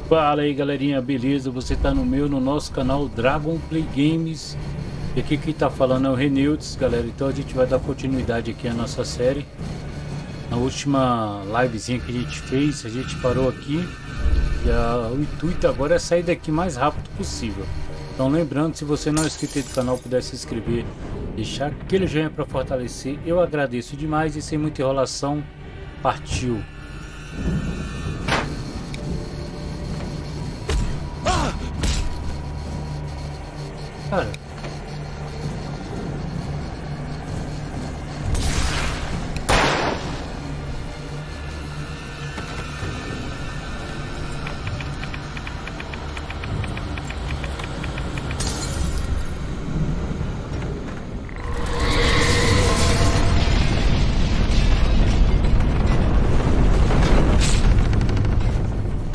Fala aí galerinha, beleza? Você tá no nosso canal Dragon Play Games. E aqui quem tá falando é o Renildes, galera. Então a gente vai dar continuidade aqui à nossa série. Na última livezinha que a gente fez, a gente parou aqui. E o intuito agora é sair daqui o mais rápido possível. Então lembrando, se você não é inscrito no canal, puder se inscrever, deixar aquele joinha para fortalecer, eu agradeço demais. E sem muita enrolação, partiu! Cara,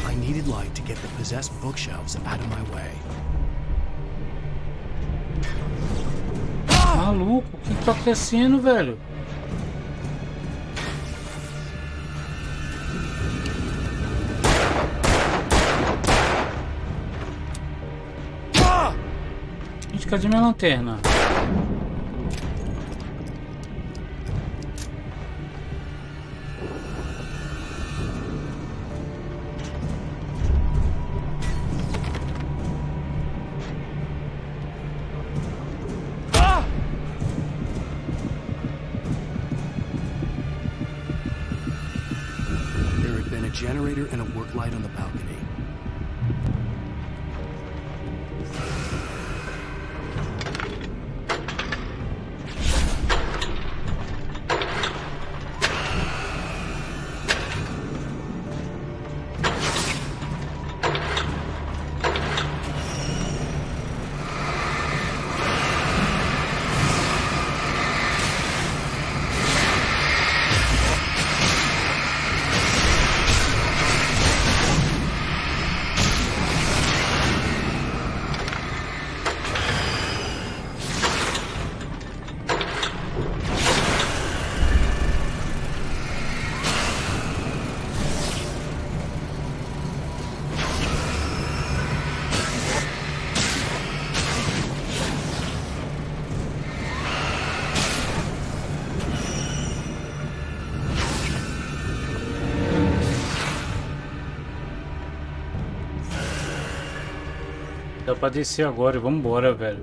I needed light to get the possessed bookshelves out of my way. maluco, o que tá acontecendo, velho? Gente, cadê minha lanterna? There had been a generator and a work light on the balcony. Dá pra descer agora, vamos embora, velho.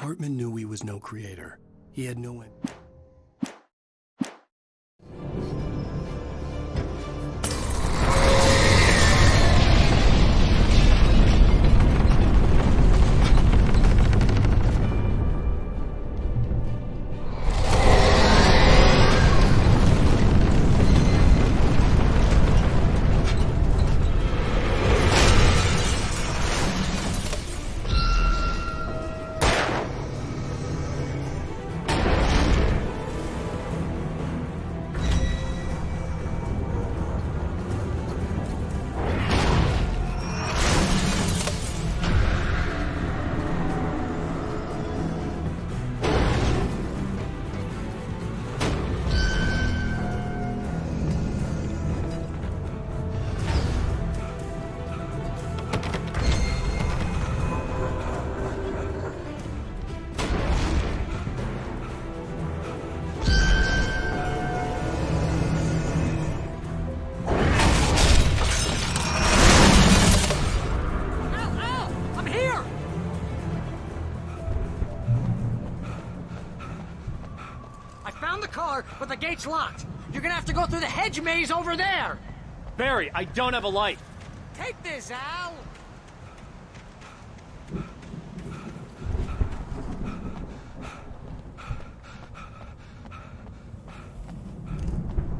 Hartman knew he was no creator. He had no... found the car, but the gate's locked. You're gonna have to go through the hedge maze over there. Barry, I don't have a light. Take this, Al.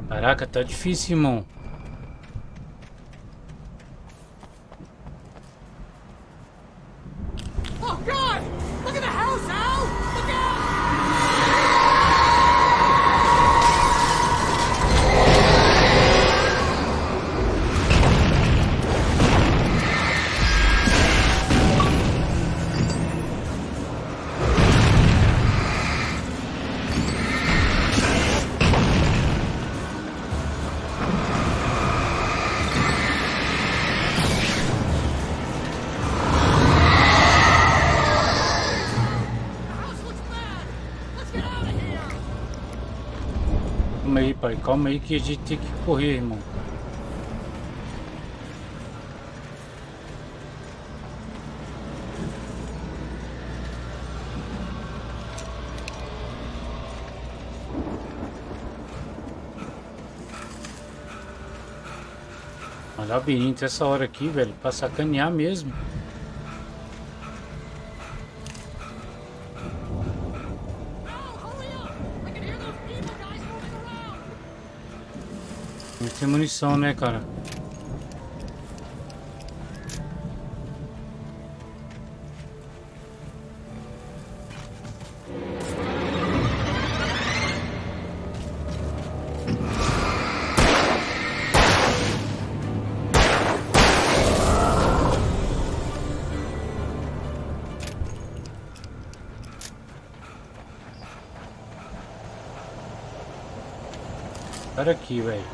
Caraca, tá difícil, irmão. Oh, God! Look at the house, Al! Look out! Calma aí, pai. Calma aí que a gente tem que correr, irmão. Um labirinto essa hora aqui, velho. Pra sacanear mesmo. Não tem munição, né, cara? Para aqui, velho.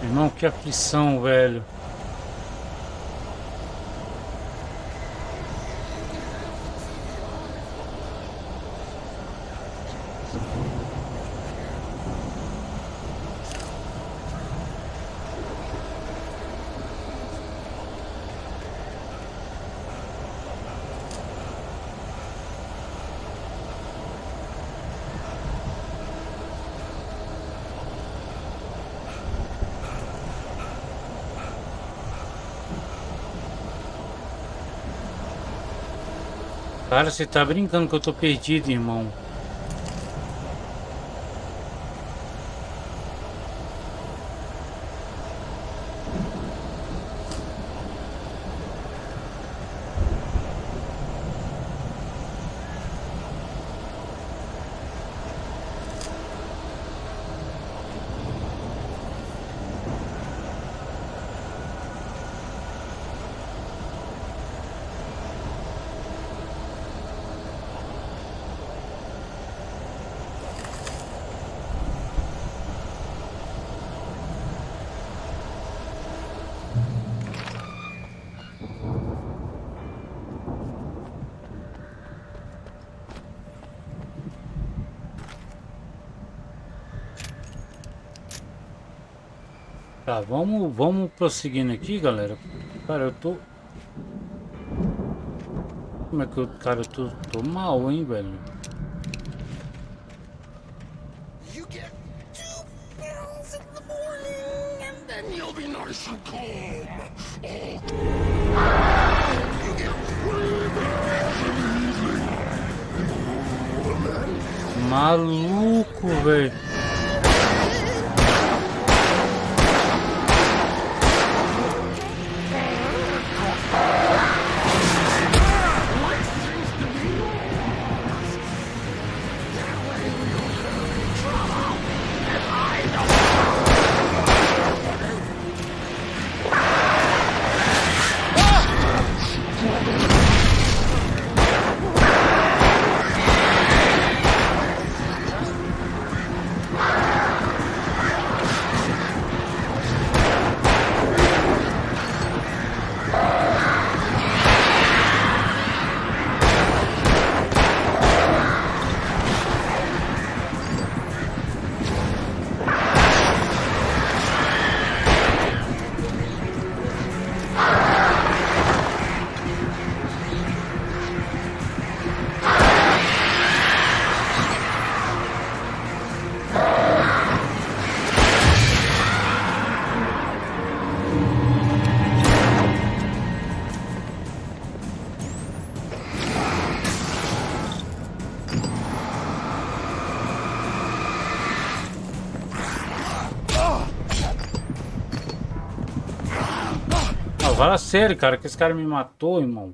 Irmão, que aflição, velho. Cara, você tá brincando que eu tô perdido, irmão. Tá, vamos prosseguindo aqui, galera. Cara, eu tô... Como é que eu... Cara, eu tô mal, hein, velho. You get 2 pills in the morning, and then you'll be nice and calm. You get 3 pills in the evening. Maluco, velho. Fala sério, cara, que esse cara me matou, irmão.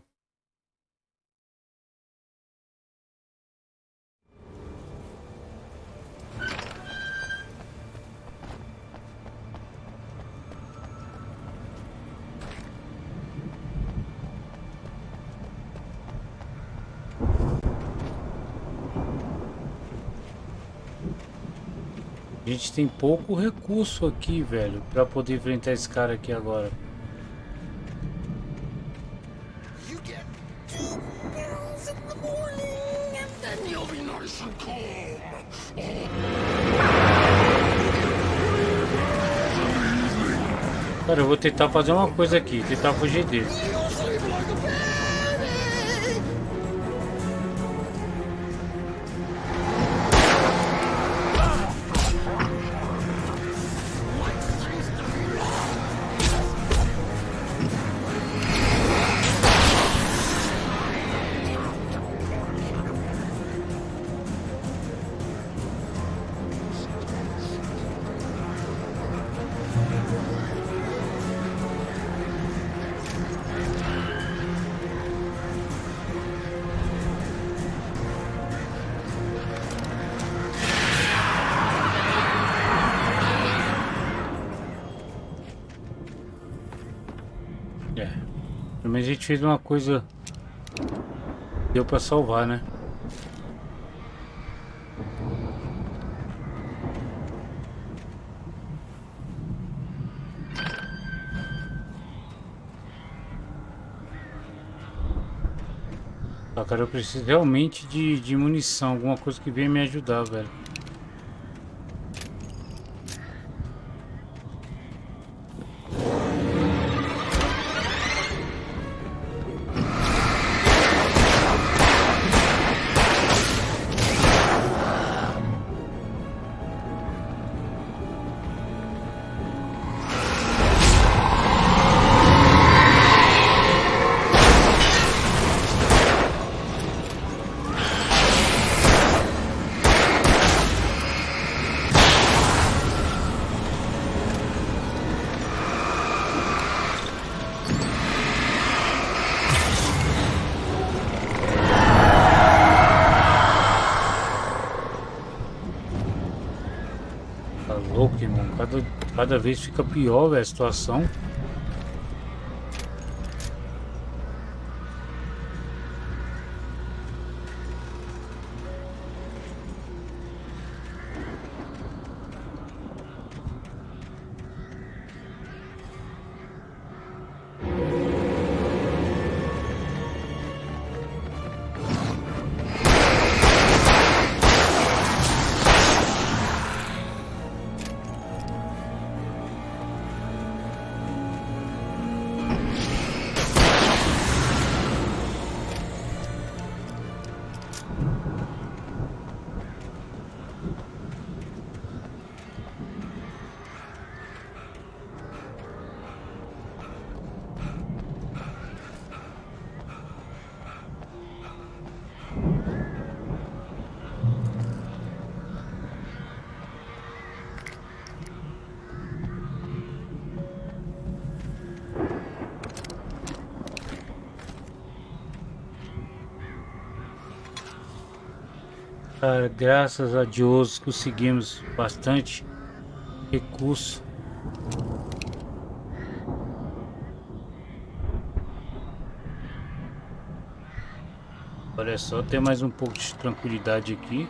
A gente tem pouco recurso aqui, velho, pra poder enfrentar esse cara aqui agora. You get 2 pills in the morning, and then you'll be nice and calm. Cara, eu vou tentar fazer uma coisa aqui, tentar fugir dele. You'll sleep like a baby. Pelo menos a gente fez uma coisa. Deu pra salvar, né? Ah, cara, eu preciso realmente de munição. Alguma coisa que venha me ajudar, velho. Tá louco, irmão. Cada vez fica pior, velho, a situação. Cara, graças a Deus conseguimos bastante recurso. Olha só, tem mais um pouco de tranquilidade aqui.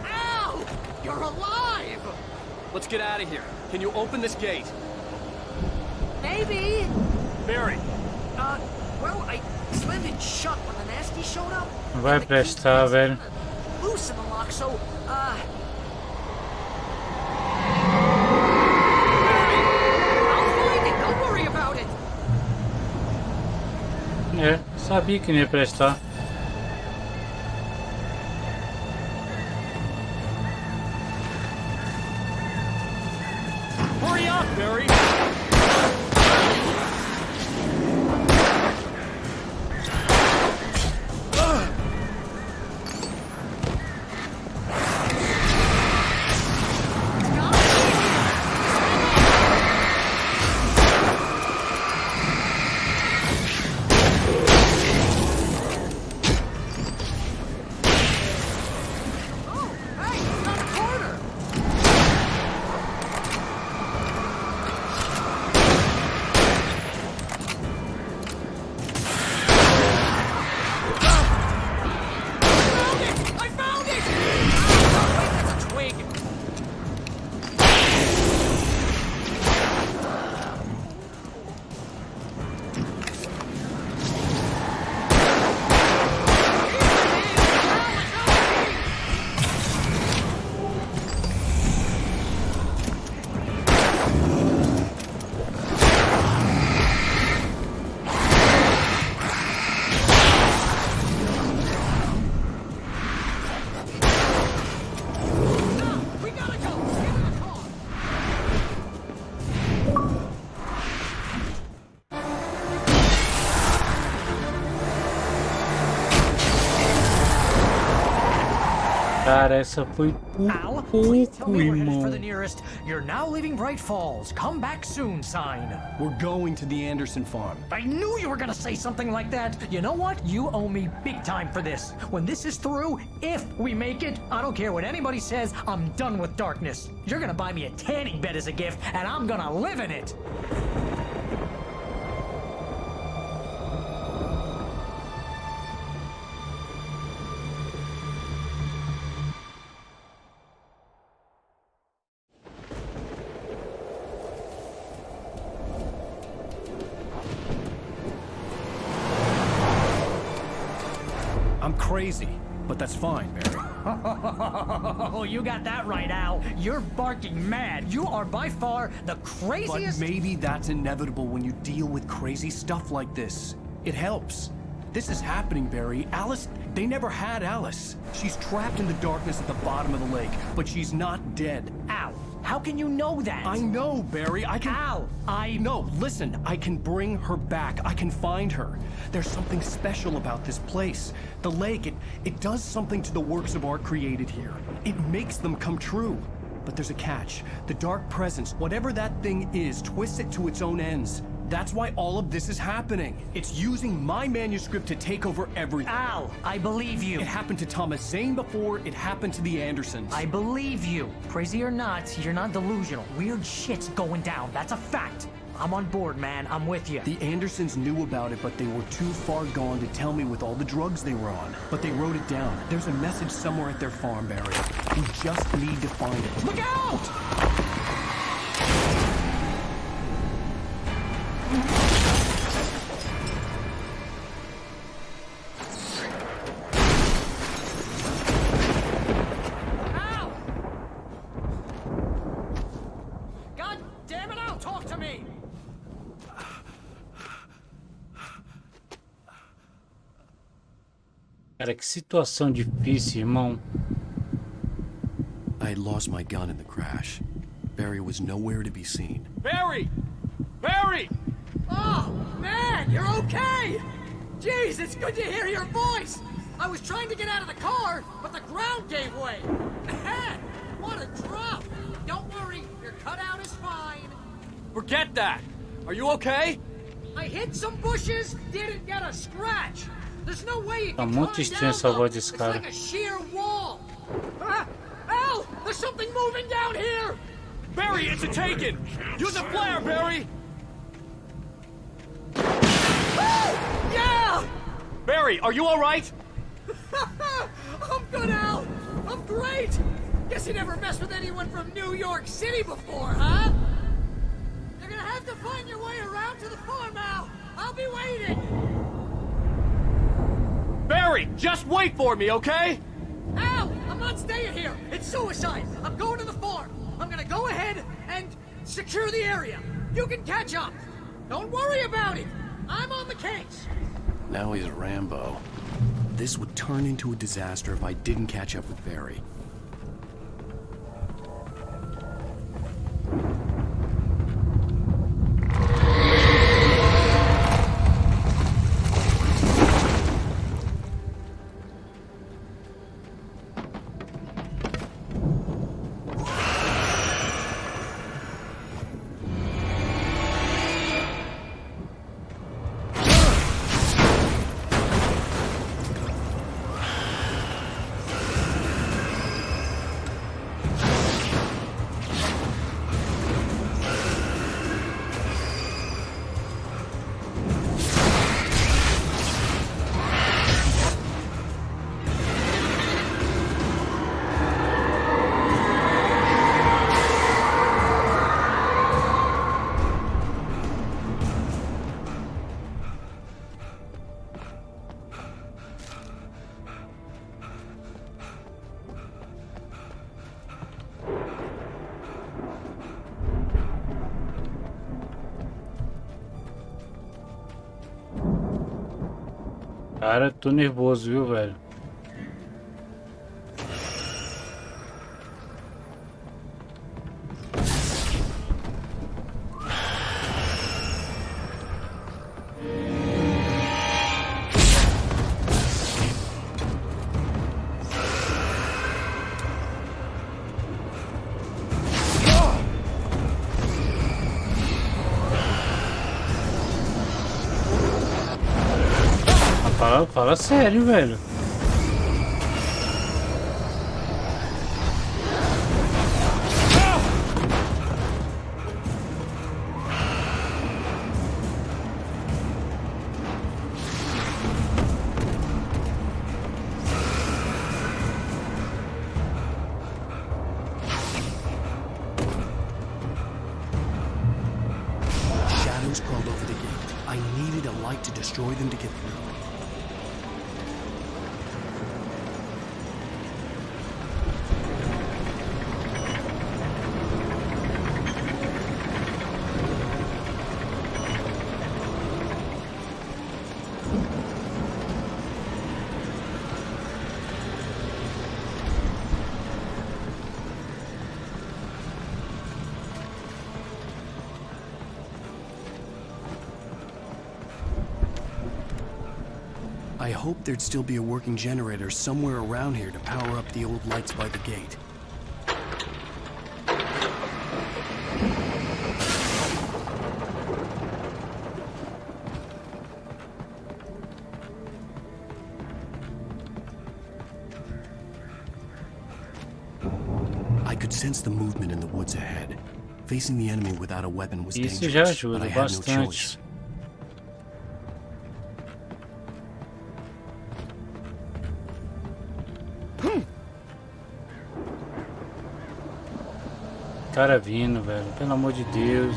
Ow! You're alive! Let's get out of here. Can you open this gate? Maybe. Barry, Well, I slammed it shut when the nasty showed up. Não vai prestar, velho. Loose in the lock, so, I'll find it. Don't worry about it. É, sabia que não ia prestar. hurry up, Barry! Cara, essa foi por Al, please tell pouco, me we're headed for irmão. the nearest "You're now leaving Bright Falls. Come back soon" sign. We're going to the Anderson farm. I knew you were gonna say something like that. You know what? You owe me big time for this. When this is through, if we make it, I don't care what anybody says, I'm done with darkness. You're gonna buy me a tanning bed as a gift, and I'm gonna live in it. I'm crazy, but that's fine, Barry. Oh, you got that right, Al. You're barking mad. You are by far the But craziest. maybe that's inevitable when you deal with crazy stuff like this. It helps. This is happening, Barry. Alice, they never had Alice. She's trapped in the darkness at the bottom of the lake, but she's not dead. Al, how can you know that? I know, Barry. I can... Al, No, listen. I can bring her back. I can find her. There's something special about this place. The lake, it does something to the works of art created here. It makes them come true. But there's a catch. The dark presence, whatever that thing is, twists it to its own ends. That's why all of this is happening. It's using my manuscript to take over everything. Al, I believe you. It happened to Thomas Zane before, it happened to the Andersons. I believe you. Crazy or not, you're not delusional. Weird shit's going down. That's a fact. I'm on board, man. I'm with you. The Andersons knew about it, but they were too far gone to tell me with all the drugs they were on. But they wrote it down. There's a message somewhere at their farm, Barry. We just need to find it. Look out! Al! God damn it, Al, talk to me! Cara, que situação difícil, irmão. I had lost my gun in the crash. Barry was nowhere to be seen. Barry! Barry! Oh, man, you're okay! Jeez, it's good to hear your voice! I was trying to get out of the car, but the ground gave way! Man, what a drop! Don't worry, your cutout is fine. Forget that! Are you okay? I hit some bushes, didn't get a scratch! There's no way you Tá can muito climb estranha down, essa though. voz desse It's cara. like a sheer wall! Al! There's something moving down here! Barry, it's a taken! Use a flare, Barry! Yeah! Barry, are you alright? I'm good, Al! I'm great! Guess you never messed with anyone from New York City before, huh? You're gonna have to find your way around to the farm, Al! I'll be waiting! Barry, just wait for me, okay? Al! I'm not staying here! It's suicide! I'm going to the farm! I'm gonna go ahead and secure the area! You can catch up! Don't worry about it! I'm on the case! Now he's Rambo. This would turn into a disaster if I didn't catch up with Barry. Cara, tô nervoso, viu, velho? Fala sério, velho. Shadows crawled over the gate. I needed a light to destroy them to get through. I hoped there'd still be a working generator somewhere around here to power up the old lights by the gate. I could sense the movement in the woods ahead. Facing the enemy without a weapon was Isso já dangerous, but ajuda I had no bastante. choice. Cara vindo, velho. Pelo amor de Deus.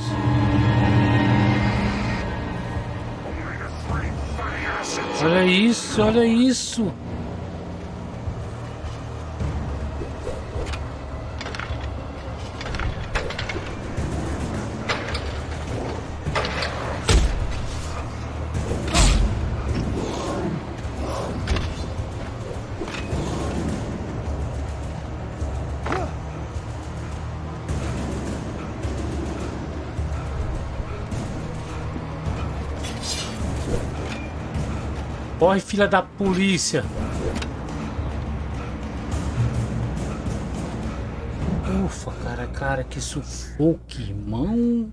Olha isso, olha isso. Corre, filha da polícia. Ufa, cara, que sufoco, irmão.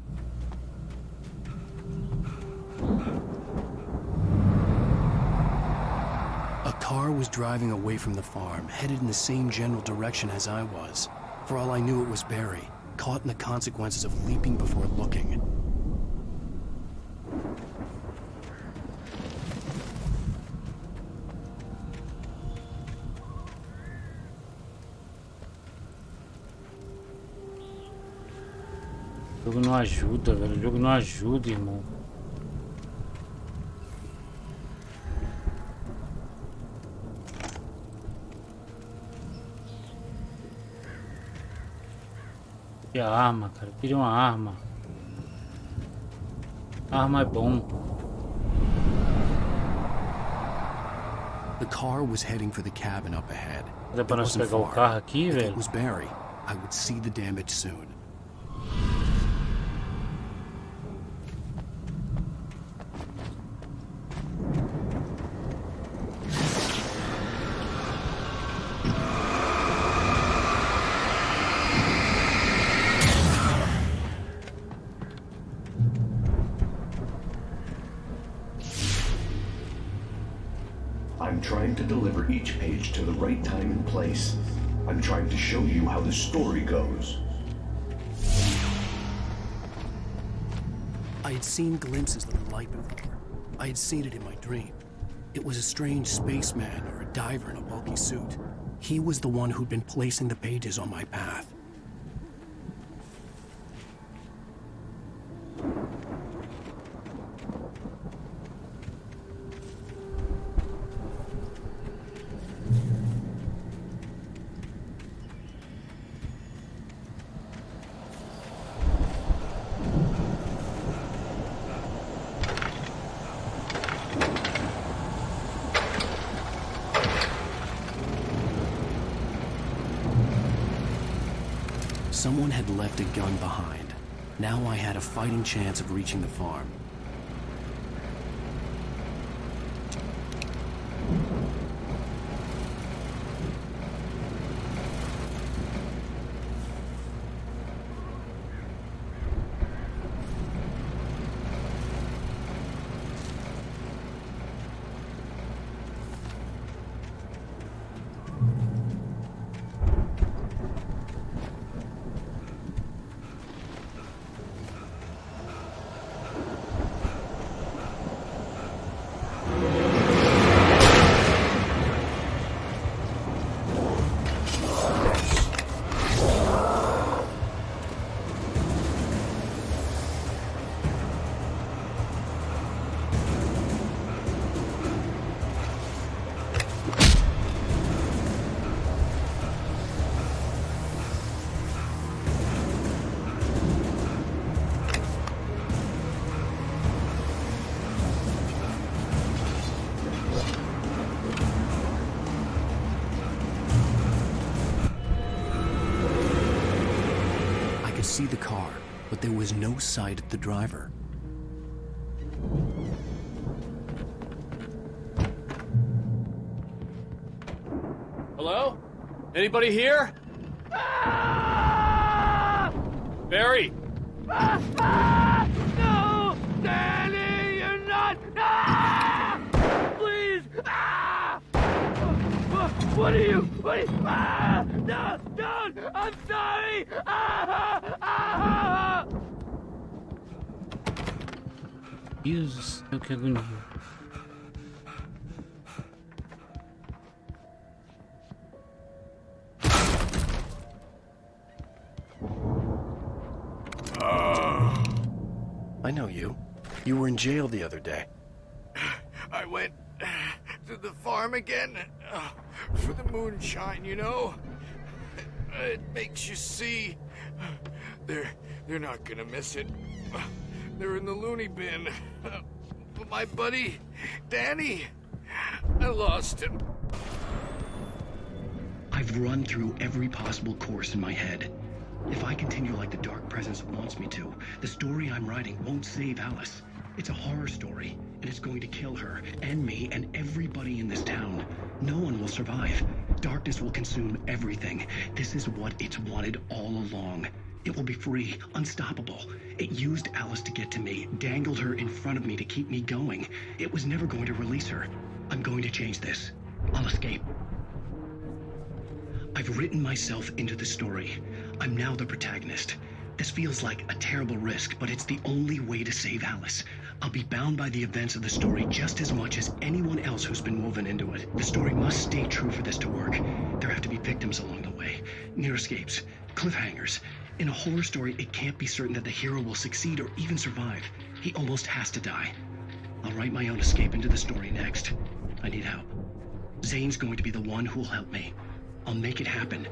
A car was driving away from the farm, headed in the same general direction as I was. For all I knew, it was Barry, caught in the consequences of leaping before looking. O jogo não ajuda, velho. O jogo não ajuda, irmão. E a arma, cara. Eu queria uma arma. A arma é bom. The car was heading for the cabin up ahead. Dá pra nós pegar o carro aqui, If velho? it was Barry, I would see the damage soon. I'm trying to deliver each page to the right time and place. I'm trying to show you how the story goes. I had seen glimpses of the light before. I had seen it in my dream. It was a strange spaceman or a diver in a bulky suit. He was the one who'd been placing the pages on my path. Someone had left a gun behind. Now I had a fighting chance of reaching the farm. see the car, but there was no sight of the driver. Hello? Anybody here? Barry! No! Danny, you're not! Please! What are you? No! Don't! I'm sorry! Jesus, que agonia. I know you. You were in jail the other day. I went to the farm again for the moonshine, you know? It makes you see. They're not gonna miss it. They're in the loony bin. But my buddy, Danny, I lost him. I've run through every possible course in my head. If I continue like the Dark Presence wants me to, the story I'm writing won't save Alice. It's a horror story, and it's going to kill her, and me, and everybody in this town. No one will survive. Darkness will consume everything. This is what it's wanted all along. It will be free, unstoppable. It used Alice to get to me, dangled her in front of me to keep me going. It was never going to release her. I'm going to change this. I'll escape. I've written myself into the story. I'm now the protagonist. This feels like a terrible risk, but it's the only way to save Alice. I'll be bound by the events of the story just as much as anyone else who's been woven into it. The story must stay true for this to work. There have to be victims along the way, near escapes, cliffhangers. In a horror story, it can't be certain that the hero will succeed or even survive. He almost has to die. I'll write my own escape into the story next. I need help. Zane's going to be the one who'll help me. I'll make it happen.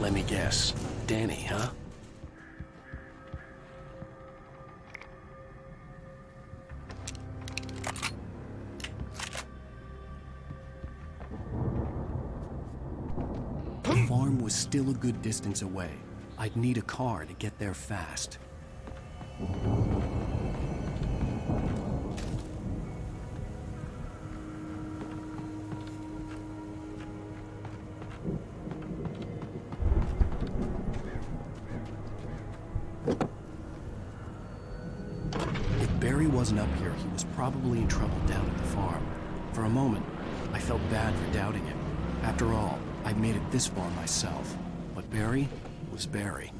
Let me guess. Danny, huh? The farm was still a good distance away. I'd need a car to get there fast. Barry wasn't up here, he was probably in trouble down at the farm. For a moment, I felt bad for doubting him. After all, I'd made it this far myself. But Barry was Barry.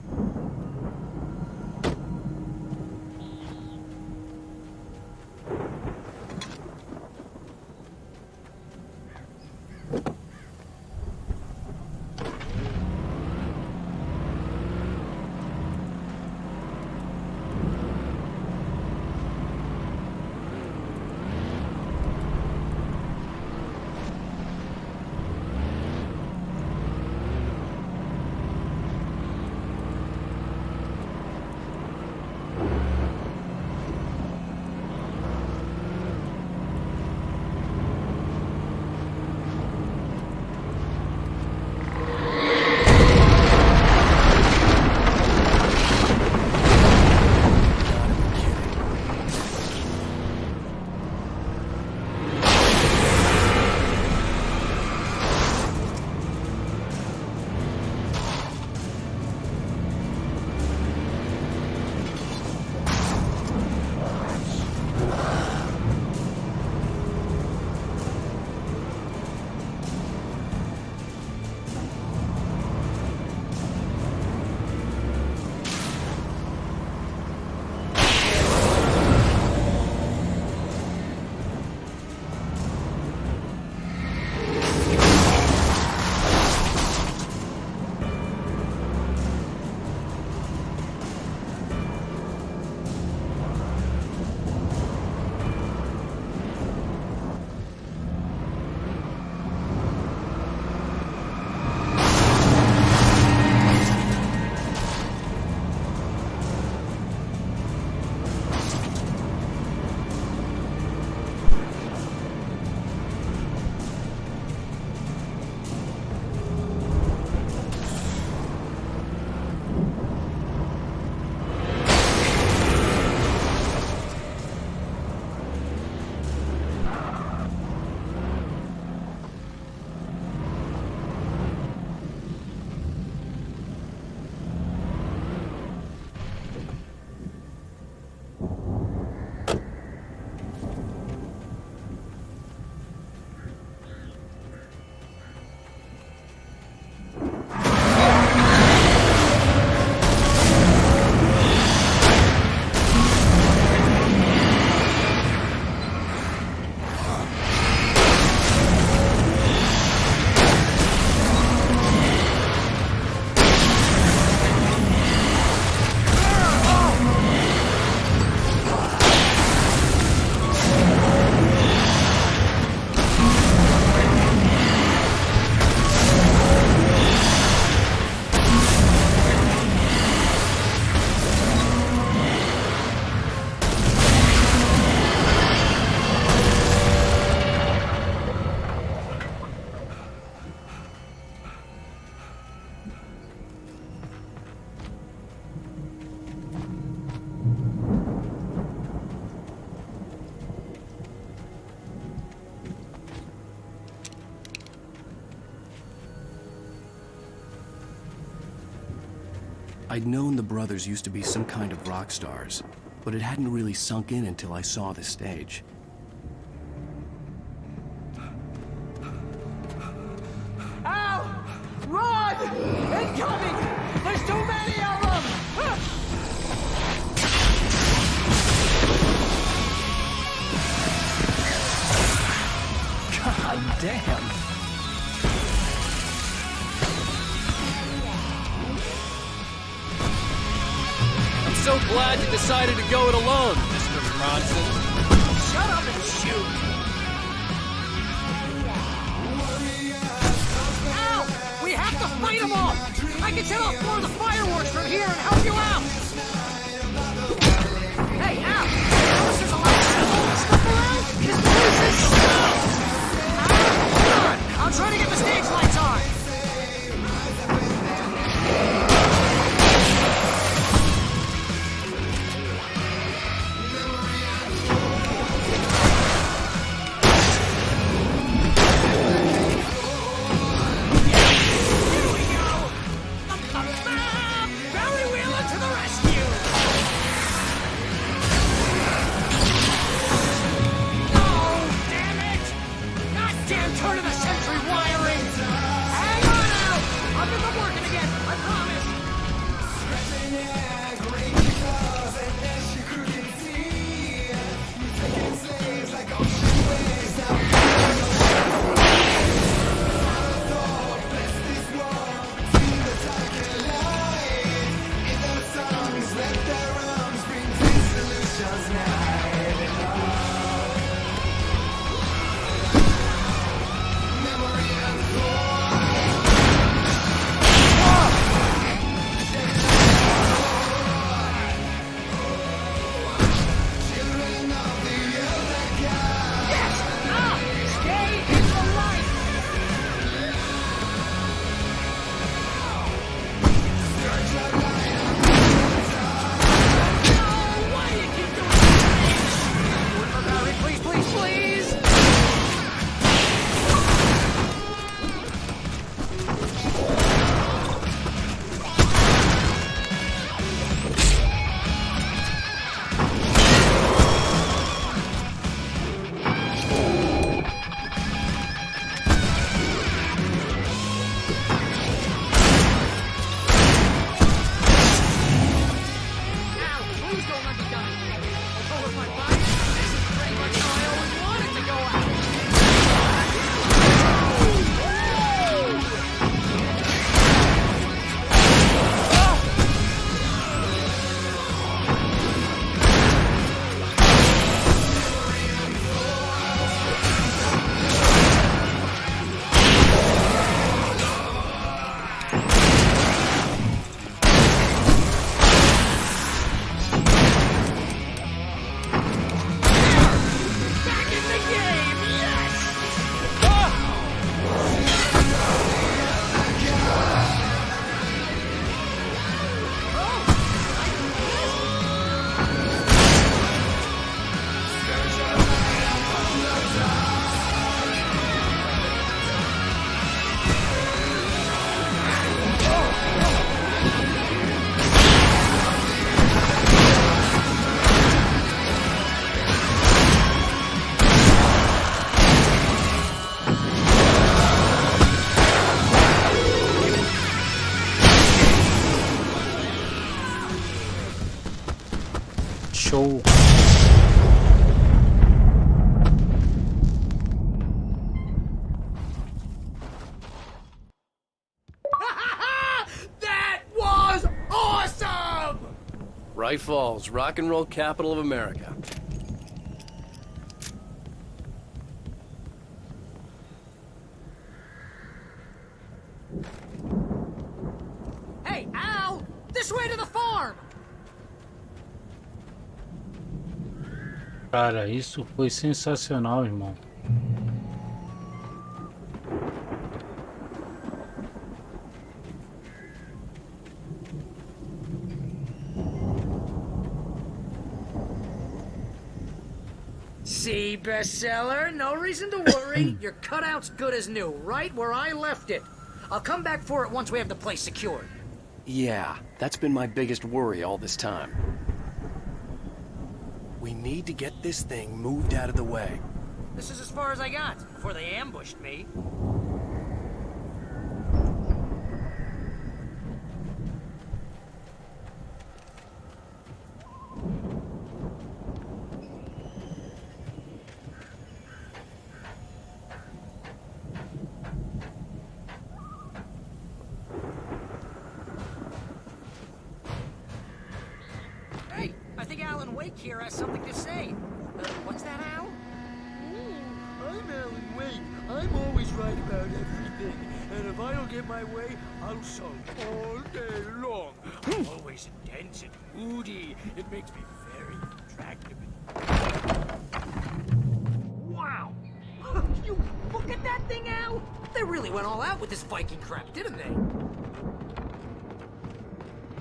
I'd known the brothers used to be some kind of rock stars, but it hadn't really sunk in until I saw the stage. Ow! Run! Incoming! There's too many of them! God damn! I'm so glad you decided to go it alone, Mr. Bronson. Shut up and shoot! Ow! We have to fight them all! I can set off more of the fireworks from here and help you out! Hey, Al! Notice there's a lot of stuff around? This place is slow! Al, I'm trying to get the stage lights on! Show. That was awesome! Bright Falls, rock and roll capital of America. Hey, Al! This way to the farm! Cara, isso foi sensacional, irmão. See, bestseller? No reason to worry. Your cutout's good as new, right where I left it. I'll come back for it once we have the place secured. Yeah, that's been my biggest worry all this time. We need to get this thing moved out of the way. This is as far as I got before they ambushed me. Hey, I think Alan Wake here has something to say. What's that, Al? I'm Alan Wake. I'm always right about everything. And if I don't get my way, I'll sulk all day long. I'm always intense and moody. It makes me very attractive. Wow! You look at that thing, Al! They really went all out with this Viking crap, didn't they?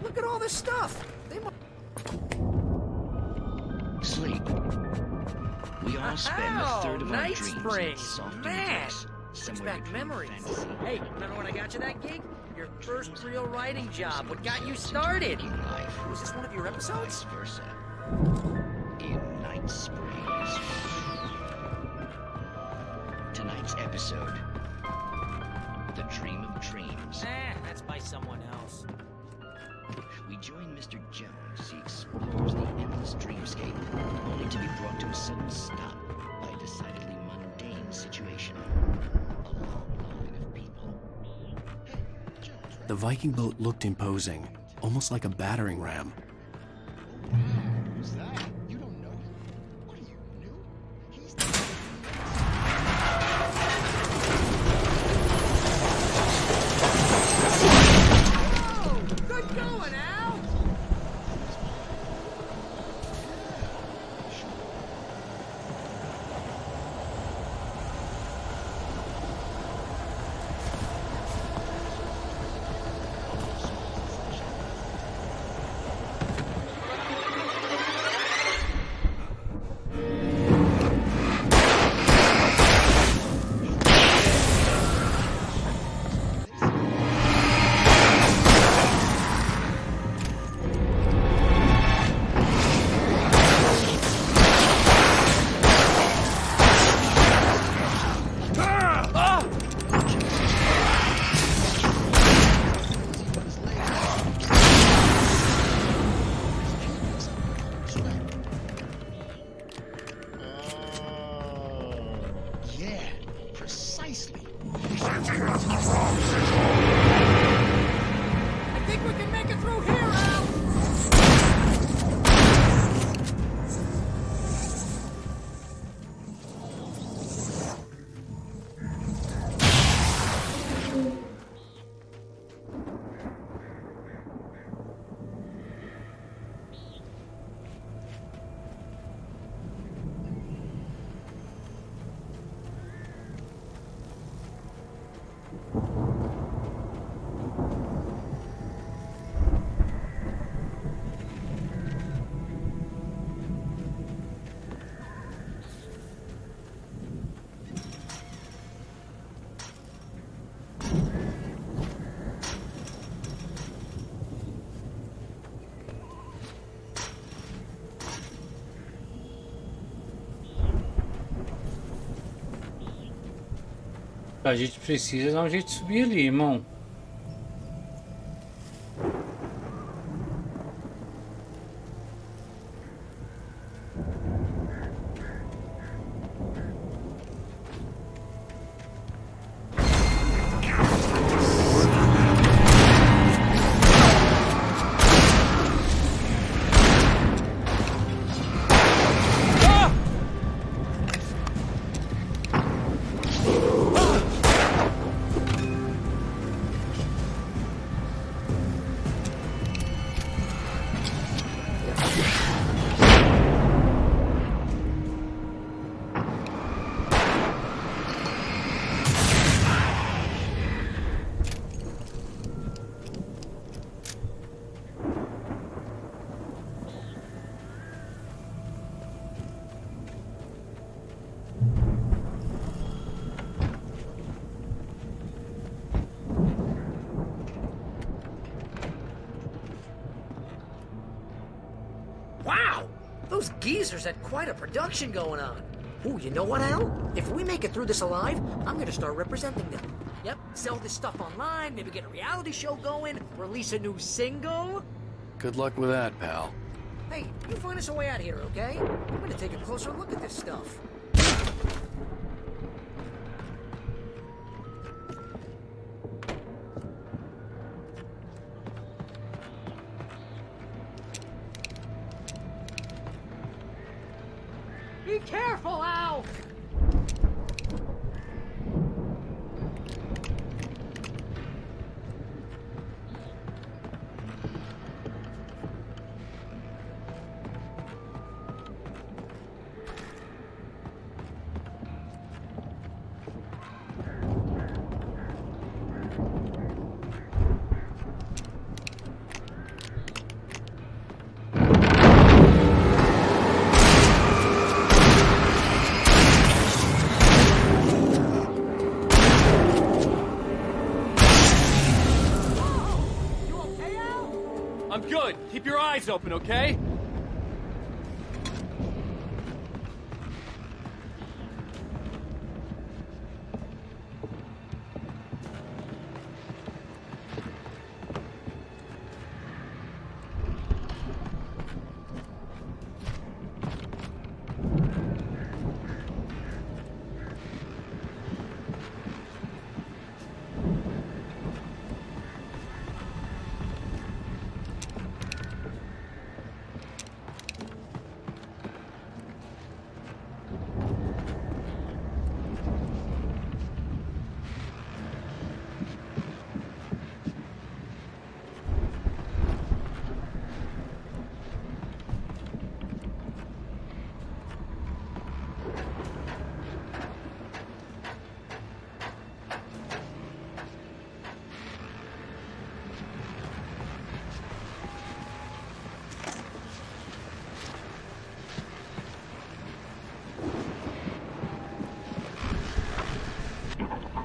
Look at all this stuff! They must... Sleep. We all spend a third of our Night dreams Spring! in soft Man! embrace, Brings somewhere back between memories. fantasy Hey, remember when I got you that gig? Your first dreams real writing job. What got you into started? waking life, Was this one of your or episodes? vice versa. In Night Springs. Tonight's episode: The Dream of Dreams. That's by someone else. We join Mr. Jones as he explores the endless dreamscape, only to be brought to a sudden stop by a decidedly mundane situation. A long line of people. The Viking boat looked imposing, almost like a battering ram. Who's that? You don't know him? What are you, new? He's Oh, good going, Al! yeah, precisely. I think we can make it through here, Al! A gente precisa dar um jeito de subir ali, irmão. Wow! Those geezers had quite a production going on. Ooh, you know what, Al? If we make it through this alive, I'm gonna start representing them. Yep, sell this stuff online, maybe get a reality show going, release a new single. Good luck with that, pal. Hey, you find us a way out of here, okay? I'm gonna take a closer look at this stuff. Be careful, Al! I'm good. Keep your eyes open, okay?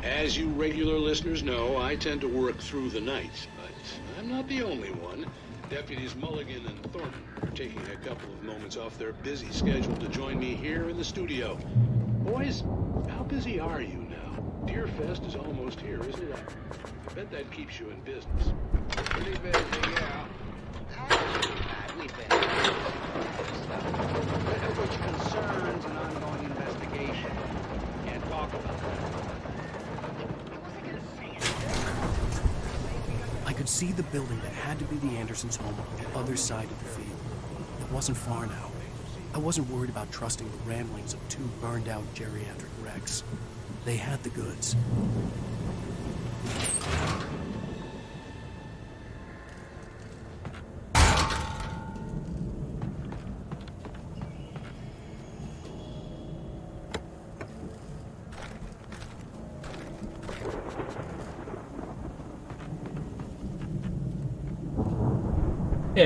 As you regular listeners know, I tend to work through the night, but I'm not the only one. Deputies Mulligan and Thornton are taking a couple of moments off their busy schedule to join me here in the studio. Boys, how busy are you now? Deerfest is almost here, isn't it? I bet that keeps you in business. Pretty busy, yeah. We've been which concerns an ongoing investigation. Can't talk about that. I could see the building that had to be the Andersons' home on the other side of the field. It wasn't far now. I wasn't worried about trusting the ramblings of two burned-out geriatric wrecks. They had the goods.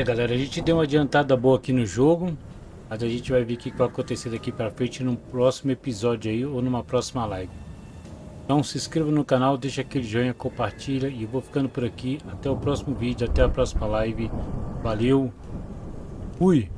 Galera, a gente deu uma adiantada boa aqui no jogo, mas a gente vai ver o que vai acontecer daqui pra frente num próximo episódio aí ou numa próxima live. Então se inscreva no canal, deixa aquele joinha, compartilha e eu vou ficando por aqui. Até o próximo vídeo, até a próxima live. Valeu, fui!